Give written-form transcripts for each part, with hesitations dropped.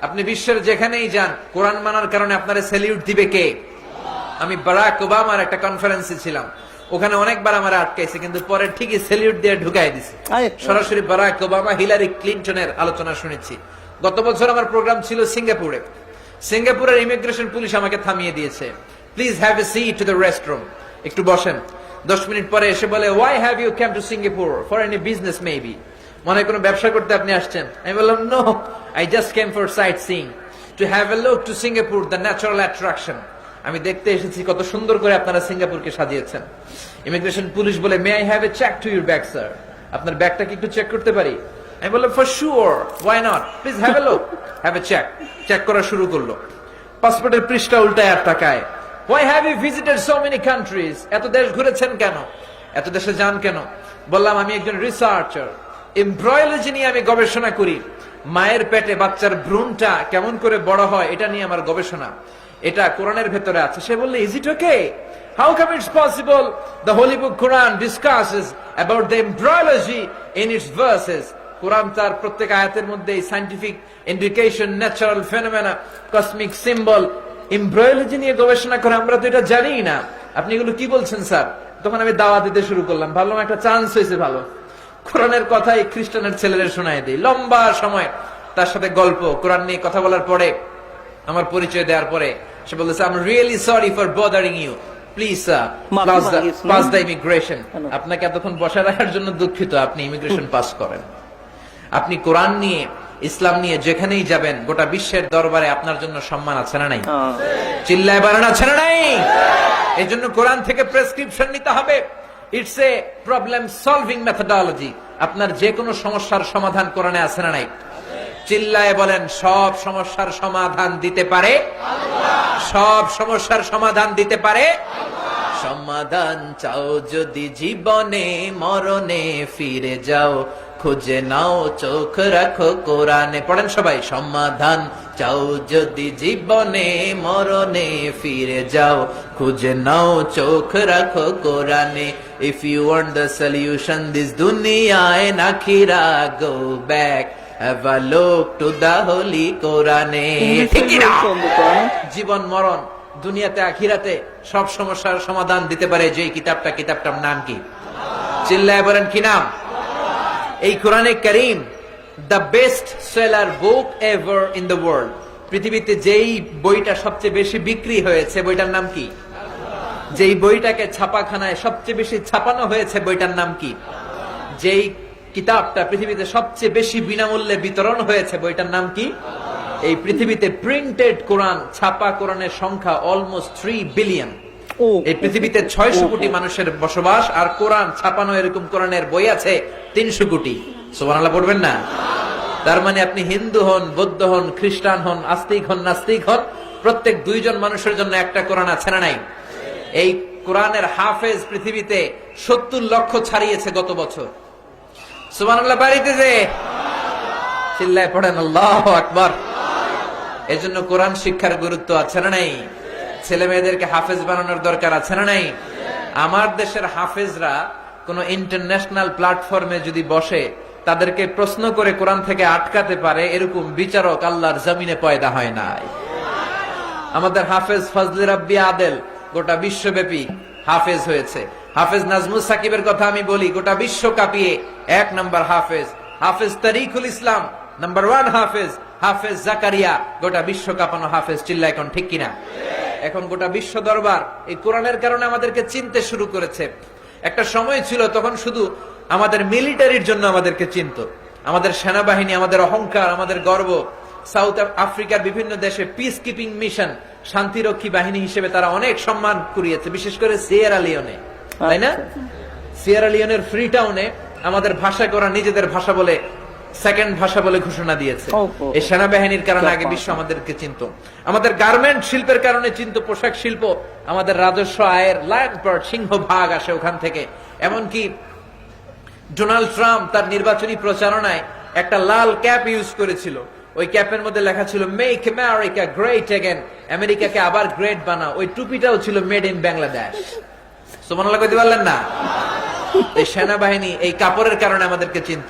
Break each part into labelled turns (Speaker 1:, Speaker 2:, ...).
Speaker 1: আপনি বিশ্বের যেখানেই যান, কোরআন মানার কারণে আপনারা স্যালিউট দিবে কে? আমি বারাক ওবামার একটা কনফারেন্সে ছিলাম, ওখানে অনেকবার আমার আটকাইছে, কিন্তু পরে ঠিকই স্যালিউট দিয়ে ঢুকাই দিছে। সরাসরি বারাক ওবামা হিলারি ক্লিনটনের আলোচনা শুনেছি। গত বছর আমার প্রোগ্রাম ছিল সিঙ্গাপুরে। সিঙ্গাপুরের ইমিগ্রেশন পুলিশ আমাকে থামিয়ে দিয়েছে, please have a seat to the restroom, একটু বসেন। 10 মিনিট পরে এসে বলে, why have you came to Singapore? For any business maybe? মনে হয় কোনো ব্যবসা করতে আপনি আসছেন? আমি বললাম, no, I just came for sightseeing, to have a look to Singapore, the natural attraction. আমি দেখতে এসেছি কত সুন্দর করে আপনারা সিঙ্গাপুরকে সাজিয়েছেন। ইমিগ্রেশন পুলিশ বলে, may I have a check to your bag sir? আপনার ব্যাগটা কি একটু চেক করতে পারি? আমি বললাম, for sure, why not, please have a look, have a check. Check করা শুরু করলো, পাসপোর্টের পৃষ্ঠা উল্টায় আর তাকায়। Why have you visited so many countries? এত দেশ ঘুরেছেন কেন? এত দেশে যান কেন? বললাম, আমি একজন রিসার্চার, এমব্রয়োলজি নিয়ে আমি গবেষণা করি। মায়ের পেটে বাচ্চার ভ্রূণটা কেমন করে বড় হয় এটা নিয়ে আমার গবেষণা, এটা কোরআনের ভেতরে আছে। সে বললে, is it okay? How come it's possible? The Holy Book Quran discusses about the embryology in its verses. কোরআন তার প্রত্যেক আয়াতের মধ্যে scientific indication, natural phenomena, cosmic symbol, embryology নিয়ে গবেষণা করে, আমরা তো এটা জানি না। আপনি এগুলো কি বলছেন স্যার? তখন আমি দাওয়া দিতে শুরু করলাম, ভাবলাম একটা চান্স হয়েছে ভালো, কোরআনের কথাই খ্রিস্টানের ছেলেদের শোনায় দিই। লম্বা সময় তার সাথে গল্প, কোরআন নিয়ে কথা বলার পরে, আমার পরিচয় দেওয়ার পরে সে বলতেছে, I am really sorry for bothering you, please pass the immigration. আপনাকে এতক্ষণ বসা রাখার জন্য দুঃখিত, আপনি ইমিগ্রেশন পাস করেন। আপনি কোরআন নিয়ে, ইসলাম নিয়ে যেখানেই যাবেন, গোটা বিশ্বের দরবারে আপনার জন্য সম্মান আছে না নাই? চিল্লায় বলেন, আছে না নাই? এই জন্য কোরআন থেকে প্রেসক্রিপশন নিতে হবে। It's a problem solving methodology. আপনার যে কোনো সমস্যার সমাধান কোরআনে আছে না নাই? চিল্লায় বলেন, সব সমস্যার সমাধান দিতে পারে আল্লাহ। সব সমস্যার সমাধান দিতে পারে আল্লাহ। সমাধান চাও যদি জীবনে, মরণে ফিরে যাও, খুঁজে নাও, চোখ রাখো কোরআনে। পড়েন সবাই, সমাধান চাও যদি জীবনে, মরণে ফিরে যাও, খুঁজে নাও, চোখ রাখো কোরআনে। If you want the solution this দুনিয়া এন্ড আখিরা, go back, have a look to the holy কোরআনে। ঠিক কি না? জীবন মরণ, দুনিয়াতে আখিরাতে সব সমস্যার সমাধান দিতে পারে যে কিতাবটার নাম কি? চিল্লায় বলেন, কি নাম? এই কোরআনে কারীম, the best seller book ever in the world. পৃথিবীতে যেই বইটা সবচেয়ে বেশি বিক্রি হয়েছে, বইটার নাম কি? যেই বইটাকে ছাপাখানায় সবচেয়ে বেশি ছাপানো হয়েছে, বইটার নাম কি? যেই কিতাবটা পৃথিবীতে সবচেয়ে বেশি বিনামূল্যে বিতরণ হয়েছে, বইটার নাম কি? এই পৃথিবীতে প্রিন্টেড কোরআন, ছাপা কোরআনের সংখ্যা অলমোস্ট 3 বিলিয়ন। এই পৃথিবীতে 600 কোটি মানুষের বসবাস, আর কোরআন ছাপানো এরকম কোরআনের বই আছে 300 কোটি। সুবহানাল্লাহ পড়বেন না? তার মানে আপনি হিন্দু হন, বৌদ্ধ হন, খ্রিস্টান হন, আস্তিক হন, নাস্তিক হন, প্রত্যেক 2 জন মানুষের জন্য একটা কোরআন আছে না নাই? এই কোরআনের হাফেজ পৃথিবীতে 70 লক্ষ ছাড়িয়েছে গত বছর। সুবহানাল্লাহ বাড়িতে যে চিল্লায় পড়েন আল্লাহু আকবার। এজন্য কোরআন শিক্ষার গুরুত্ব আছে না নাই? ছেলে মেয়েদেরকে হাফেজ বানানোর দরকার আছে না নাই? আমার দেশের হাফেজরা কোন ইন্টারন্যাশনাল প্ল্যাটফর্মে যদি বসে, তাদেরকে প্রশ্ন করে কোরআন থেকে আটকাতে পারে, এরকম বিচারক আল্লাহর জমিনে পয়দা হয় নাই। আমাদের হাফেজ ফজলে রাব্বি আদেল গোটা বিশ্বব্যাপী হাফেজ হয়েছে। হাফেজ নাজমুস সাকিবের কথা আমি বলি, গোটা বিশ্ব কাঁপিয়ে 1 নম্বর হাফেজ। হাফেজ তারিকুল ইসলাম নাম্বার 1 হাফেজ। হাফেজ জাকারিয়া গোটা বিশ্ব কাঁপানো হাফেজ। চিল্লায় এখন ঠিক কিনা? এখন গোটা বিশ্ব দরবার এই কোরআনের কারণে আমাদেরকে চিনতে শুরু করেছে। একটা সময় ছিল তখন শুধু আমাদের মিলিটারির জন্য আমাদেরকে চিনত, আমাদের সেনাবাহিনী, আমাদের অহংকার, আমাদের গর্ব। সাউথ আফ্রিকার বিভিন্ন দেশে পিস কিপিং মিশন, শান্তিরক্ষী বাহিনী হিসেবে তারা অনেক সম্মান কুড়িয়েছে, বিশেষ করে সিয়েরা লিওনে, তাই না? সিয়েরা লিওনের ফ্রি টাউনে আমাদের ভাষাকে ওরা নিজেদের ভাষা বলে, সেকেন্ড ভাষা বলে ঘোষণা দিয়েছে। এই সেনাবাহিনীর কারণে আগে বিশ্ব আমাদেরকে চিনত। আমাদের গার্মেন্ট শিল্পের কারণে চিনত, পোশাক শিল্প। আমাদের রাজস্ব আয়ের সিংহ ভাগ আসে ওখান থেকে। এমনকি ডোনাল্ড ট্রাম্প তার নির্বাচনী প্রচারণায় একটা লাল ক্যাপ ইউজ করেছিল। ওই ক্যাপের মধ্যে লেখা ছিল মেক আমেরিকা গ্রেট এগেন, আমেরিকাকে আবার গ্রেট বানাও। ওই টুপিটাও ছিল মেড ইন বাংলাদেশ। সুবহানাল্লাহ কইতে পারলেন না? এই সেনাবাহিনী এই কাপড়ের কারণে আমাদেরকে চিনত,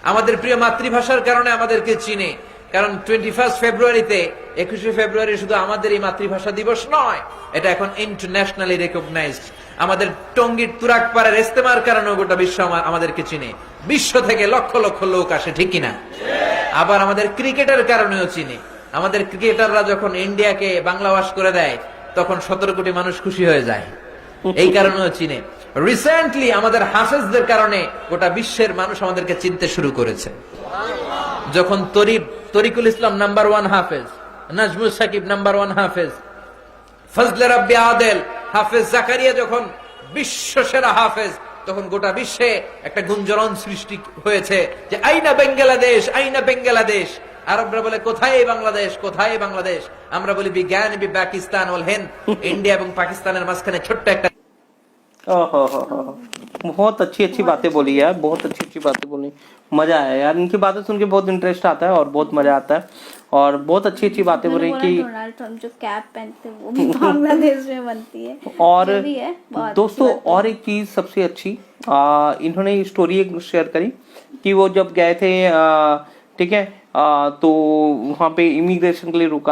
Speaker 1: আমাদের প্রিয় মাতৃভাষার কারণে আমাদেরকে চিনে। কারণ 21 ফেব্রুয়ারিতে 21শে ফেব্রুয়ারি শুধু আমাদের এই মাতৃভাষা দিবস নয়, এটা এখন ইন্টারন্যাশনালি রেকগনাইজড। আমাদের টঙ্গীর তুরাগপাড়ার ইস্তেমার কারণে গোটা বিশ্ব আমাদেরকে চিনে, বিশ্ব থেকে লক্ষ লক্ষ লোক আসে, ঠিক কিনা? আবার আমাদের ক্রিকেটের কারণেও চিনে। আমাদের ক্রিকেটাররা যখন ইন্ডিয়াকে বাংলাভাষ করে দেয় তখন 17 কোটি মানুষ খুশি হয়ে যায়, এই কারণেও চিনে। রিসেন্টলি আমাদের হাফেজদের কারণে গোটা বিশ্বের মানুষ আমাদেরকে চিনতে শুরু করেছে। যখন তরিকুল ইসলাম নাম্বার 1 হাফেজ, নাজমুল সাকিব নাম্বার 1 হাফেজ, ফজলে রাব্বি আদেল, হাফেজ জাকারিয়া যখন বিশ্ব সেরা হাফেজ, তখন গোটা বিশ্বে একটা গুঞ্জন সৃষ্টি হয়েছে যে আইনা বাংলাদেশ, আইনা বাংলাদেশ। আরবরা বলে কোথায় বাংলাদেশ, কোথায় বাংলাদেশ? আমরা বলি বিজ্ঞান বি পাকিস্তান ওয়াল হিন্দ। ইন্ডিয়া এবং পাকিস্তানের মাঝখানে ছোট্ট একটা।
Speaker 2: बहुत अच्छी अच्छी बातें बोली यार, बहुत अच्छी अच्छी बातें बोली, मजा आया यार, इनकी बातें सुन के बहुत इंटरेस्ट आता है और बहुत मजा आता है, और बहुत अच्छी अच्छी बातें बोली कि
Speaker 3: डोनाल्ड ट्रम्प जो कैप पहनते हैं वो भी बांग्लादेश में बनती है।
Speaker 2: और
Speaker 3: जो भी है, बहुत
Speaker 2: दोस्तों
Speaker 3: अच्छी बात है।
Speaker 2: और एक चीज सबसे अच्छी, इन्होंने स्टोरी एक शेयर करी कि वो जब गए थे, ठीक है, तो वहां पे इमिग्रेशन के लिए रुका।